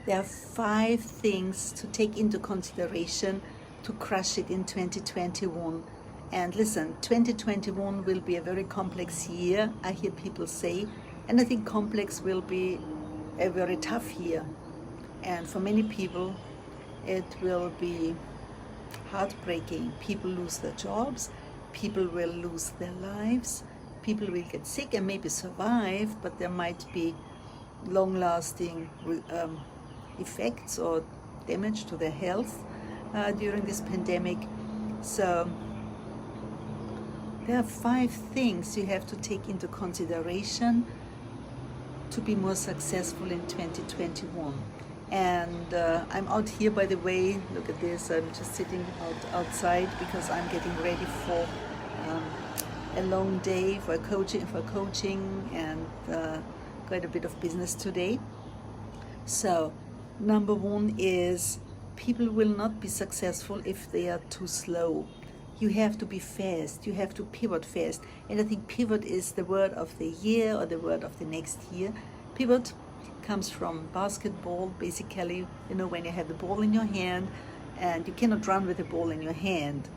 There are 5 things to take into consideration to crush it in 2021. And listen, 2021 will be a very complex year, I hear people say, and I think complex will be a very tough year. And for many people, it will be heartbreaking. People lose their jobs, people will lose their lives, people will get sick and maybe survive, but there might be long-lasting effects or damage to their health during this pandemic. So there are 5 things you have to take into consideration to be more successful in 2021. And I'm out here, by the way, look at this, I'm just sitting outside because I'm getting ready for a long day for coaching and quite a bit of business today. So number 1 is people will not be successful if they are too slow. You have to be fast, you have to pivot fast. And I think pivot is the word of the year or the word of the next year. Pivot comes from basketball, basically, when you have the ball in your hand and you cannot run with the ball in your hand.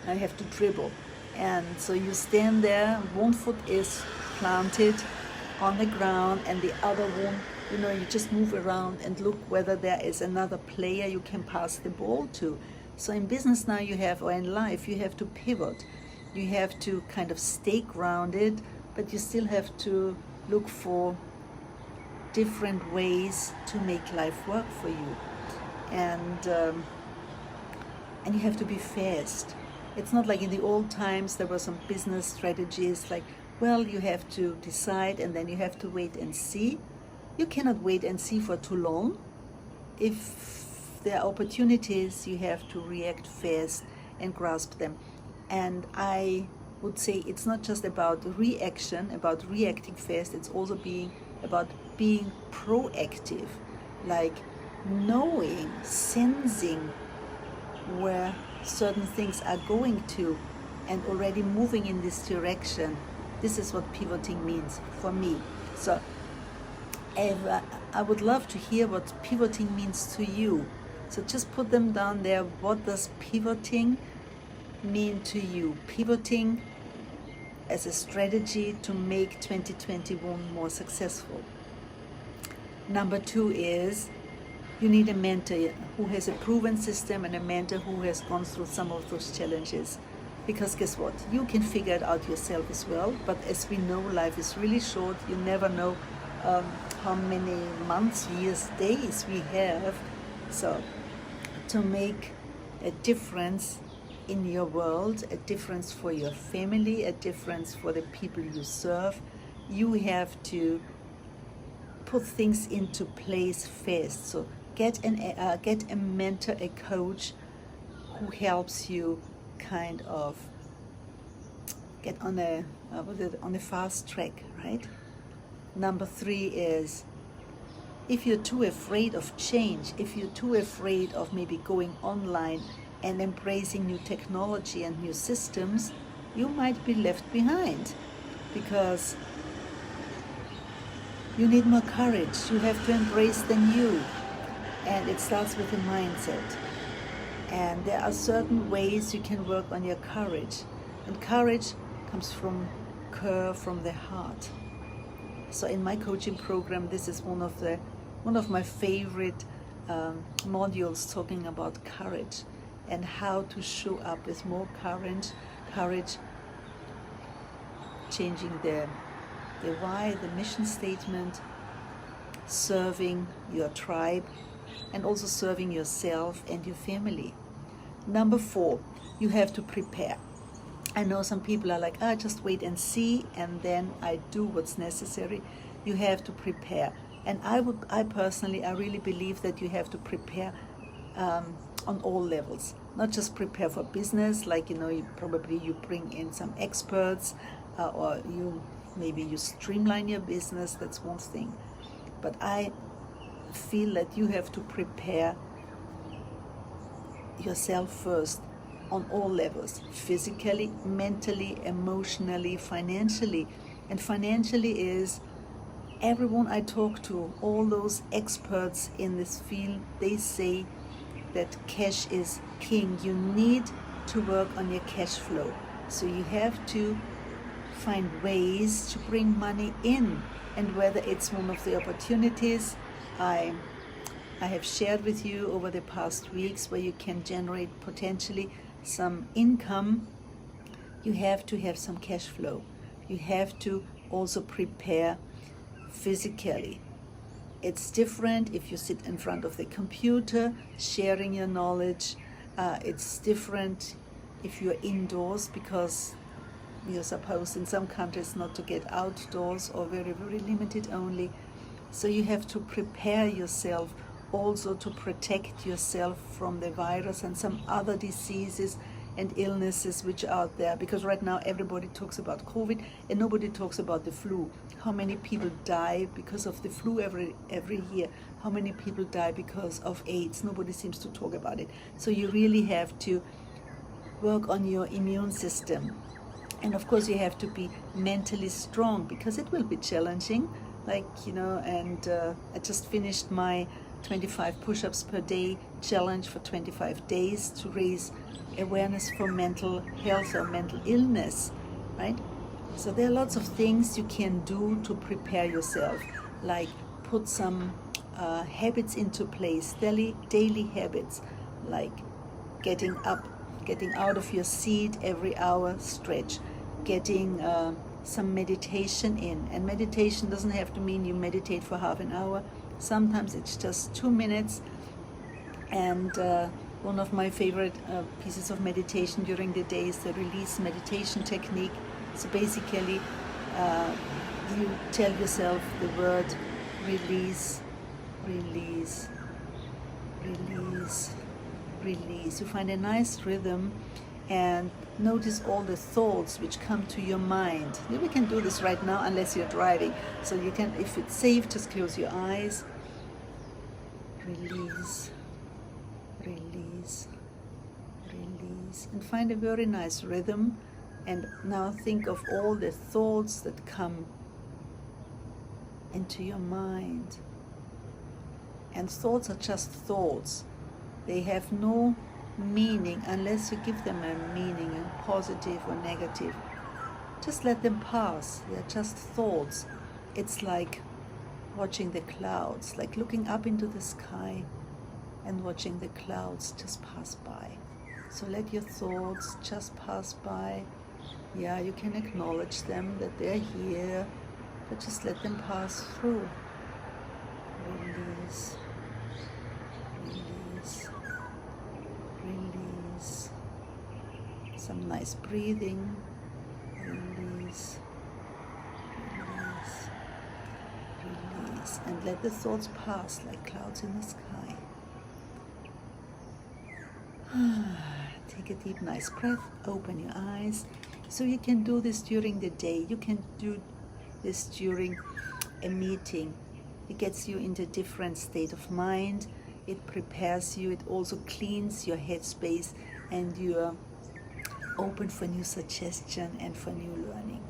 I have to dribble. And so you stand there, one foot is planted on the ground and the other one, you just move around and look whether there is another player you can pass the ball to. So in business now or in life, you have to pivot. You have to kind of stay grounded, but you still have to look for different ways to make life work for you. And you have to be fast. It's not like in the old times there were some business strategies like, well, you have to decide and then you have to wait and see. You cannot wait and see for too long. If there are opportunities, you have to react fast and grasp them. And I would say it's not just about reaction, about reacting fast, it's also about being proactive, like knowing, sensing where certain things are going to and already moving in this direction. This is what pivoting means for me. So I would love to hear what pivoting means to you. So just put them down there. What does pivoting mean to you? Pivoting as a strategy to make 2021 more successful. Number 2 is you need a mentor who has a proven system and a mentor who has gone through some of those challenges. Because guess what? You can figure it out yourself as well. But as we know, life is really short. You never know how many months, years, days we have. So to make a difference in your world, a difference for your family, a difference for the people you serve, you have to put things into place fast. So get a mentor, a coach who helps you kind of get on a fast track, right? Number 3 is if you're too afraid of change, if you're too afraid of maybe going online and embracing new technology and new systems, you might be left behind because you need more courage. You have to embrace the new, and it starts with a mindset. And there are certain ways you can work on your courage, and courage comes from the heart. So in my coaching program, this is one of my favorite modules, talking about courage and how to show up with more courage, changing the why, the mission statement, serving your tribe, and also serving yourself and your family. Number 4, you have to prepare. I know some people are like, just wait and see, and then I do what's necessary. You have to prepare. And I really believe that you have to prepare on all levels, not just prepare for business, like, you bring in some experts, or maybe you streamline your business, that's one thing. But I feel that you have to prepare yourself first on all levels, physically, mentally, emotionally, financially. And financially is Everyone I talk to, all those experts in this field, they say that cash is king. You need to work on your cash flow. So you have to find ways to bring money in. And whether it's one of the opportunities I have shared with you over the past weeks where you can generate potentially some income, you have to have some cash flow. You have to also prepare physically. It's different if you sit in front of the computer sharing your knowledge. It's different if you're indoors, because you're supposed in some countries not to get outdoors, or very, very limited only. So you have to prepare yourself also to protect yourself from the virus and some other diseases and illnesses which are out there, because right now everybody talks about COVID and nobody talks about the flu. How many people die because of the flu every year? How many people die because of AIDS? Nobody seems to talk about it. So you really have to work on your immune system. And of course you have to be mentally strong, because it will be challenging. And I just finished my 25 push-ups per day challenge for 25 days to raise awareness for mental health or mental illness, right? So there are lots of things you can do to prepare yourself, like put some habits into place, daily habits, like getting up, getting out of your seat every hour, stretch, getting some meditation in. And meditation doesn't have to mean you meditate for half an hour. Sometimes it's just 2 minutes. And one of my favorite pieces of meditation during the day is the release meditation technique. So basically, you tell yourself the word release, release, release, release. You find a nice rhythm and notice all the thoughts which come to your mind. We can do this right now unless you're driving. So you can, if it's safe, just close your eyes. Release, release, release. And find a very nice rhythm. And now think of all the thoughts that come into your mind. And thoughts are just thoughts. They have no meaning unless you give them a meaning, a positive or negative. Just let them pass. They're just thoughts. It's like watching the clouds, like looking up into the sky and watching the clouds just pass by. So let your thoughts just pass by. Yeah, you can acknowledge them, that they're here, but just let them pass through. Release, release, release. Some nice breathing. Release, release, release. And let the thoughts pass like clouds in the sky. Take a deep, nice breath. Open your eyes. So you can do this during the day. You can do this during a meeting. It gets you into a different state of mind. It prepares you. It also cleans your headspace, and you're open for new suggestion and for new learning.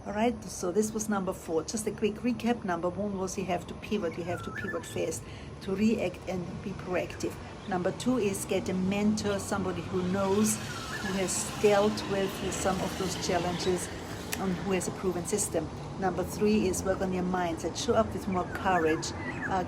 All right, so this was number 4. Just a quick recap. Number 1 was you have to pivot. You have to pivot fast to react and be proactive. Number 2 is get a mentor, somebody who knows, who has dealt with some of those challenges, and who has a proven system. Number 3 is work on your mindset. Show up with more courage.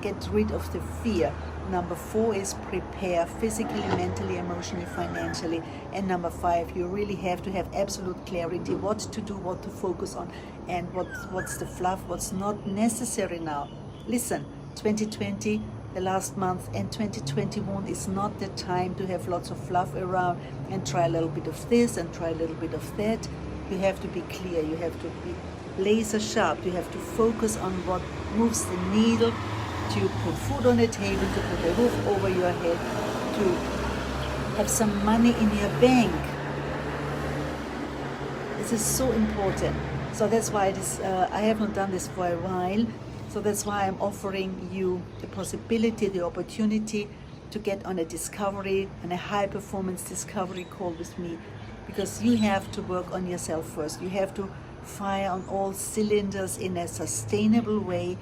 Get rid of the fear. Number 4 is prepare physically, mentally, emotionally, financially. And number 5, you really have to have absolute clarity what to do, what to focus on, and what's the fluff, what's not necessary now. Listen, 2020, the last month, and 2021 is not the time to have lots of fluff around and try a little bit of this and try a little bit of that. You have to be clear. You have to be laser sharp. You have to focus on what moves the needle, to put food on the table, to put a roof over your head, to have some money in your bank. This is so important. So that's why I have not done this for a while. So that's why I'm offering you the possibility, the opportunity to get on a discovery, on a high performance discovery call with me, because you have to work on yourself first. You have to fire on all cylinders in a sustainable way,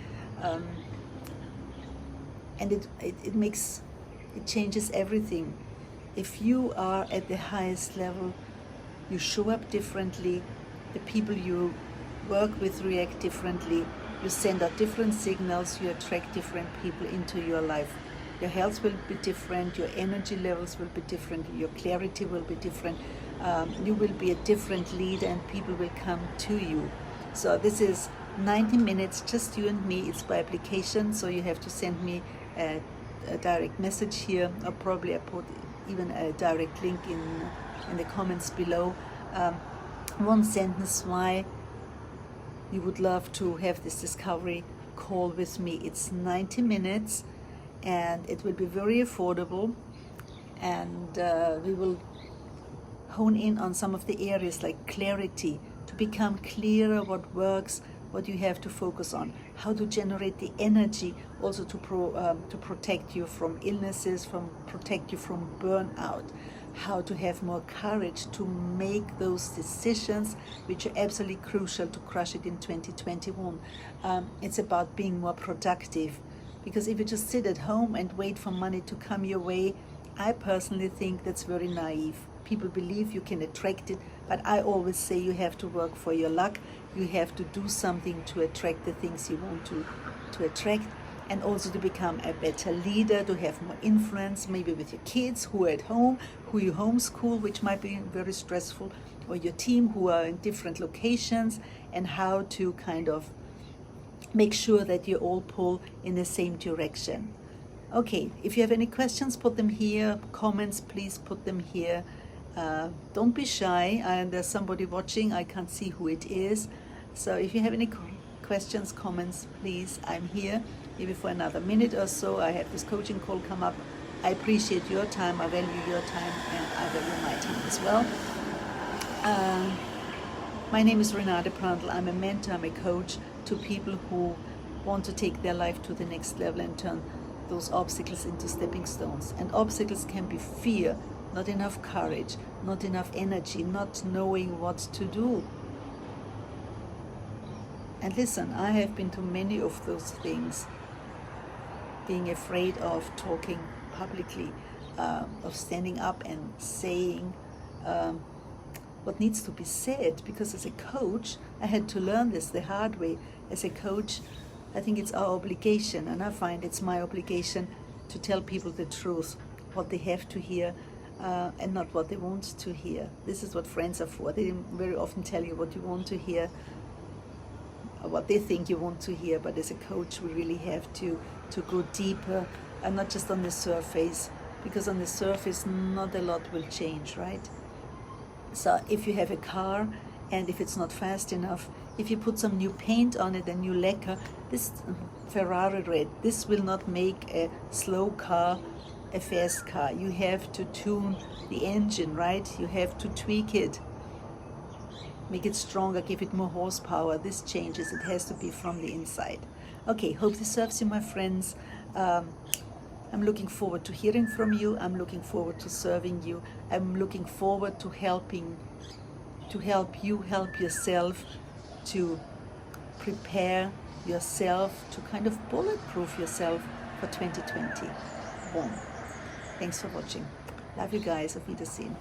and it changes everything. If you are at the highest level, you show up differently, the people you work with react differently, you send out different signals, you attract different people into your life. Your health will be different, your energy levels will be different, your clarity will be different, you will be a different leader and people will come to you. So this is 90 minutes, just you and me. It's by application, so you have to send me a direct message here, or probably I put even a direct link in the comments below. One sentence why you would love to have this discovery call with me. It's 90 minutes and it will be very affordable, and we will hone in on some of the areas like clarity, to become clearer what works, what you have to focus on, how to generate the energy also to protect you from illnesses, protect you from burnout, how to have more courage to make those decisions which are absolutely crucial to crush it in 2021. It's about being more productive, because if you just sit at home and wait for money to come your way, I personally think that's very naive. People believe you can attract it, but I always say you have to work for your luck. You have to do something to attract the things you want to attract, and also to become a better leader, to have more influence, maybe with your kids who are at home, who you homeschool, which might be very stressful, or your team who are in different locations, and how to kind of make sure that you all pull in the same direction. Okay, if you have any questions, put them here. Comments, please put them here. Don't be shy. There's somebody watching. I can't see who it is. So if you have any questions, comments, please, I'm here. Maybe for another minute or so. I have this coaching call come up. I appreciate your time. I value your time, and I value my time as well. My name is Renate Prandtl. I'm a mentor, I'm a coach to people who want to take their life to the next level and turn those obstacles into stepping stones. And obstacles can be fear, not enough courage, not enough energy, not knowing what to do. And listen, I have been to many of those things. Being afraid of talking publicly, of standing up and saying what needs to be said, because as a coach, I had to learn this the hard way. As a coach, I think it's our obligation, and I find it's my obligation to tell people the truth, what they have to hear, and not what they want to hear. This is what friends are for. They very often tell you what you want to hear, or what they think you want to hear, but as a coach, we really have to go deeper, and not just on the surface, because on the surface, not a lot will change, right? So if you have a car, and if it's not fast enough, if you put some new paint on it, a new lacquer, this Ferrari red, this will not make a slow car a fast car. You have to tune the engine, right? You have to tweak it, make it stronger, give it more horsepower. This changes. It has to be from the inside. Okay, hope this serves you, my friends. I'm looking forward to hearing from you. I'm looking forward to serving you. I'm looking forward to help you help yourself, to prepare yourself, to kind of bulletproof yourself for 2021. Thanks for watching. Love you guys. Auf Wiedersehen.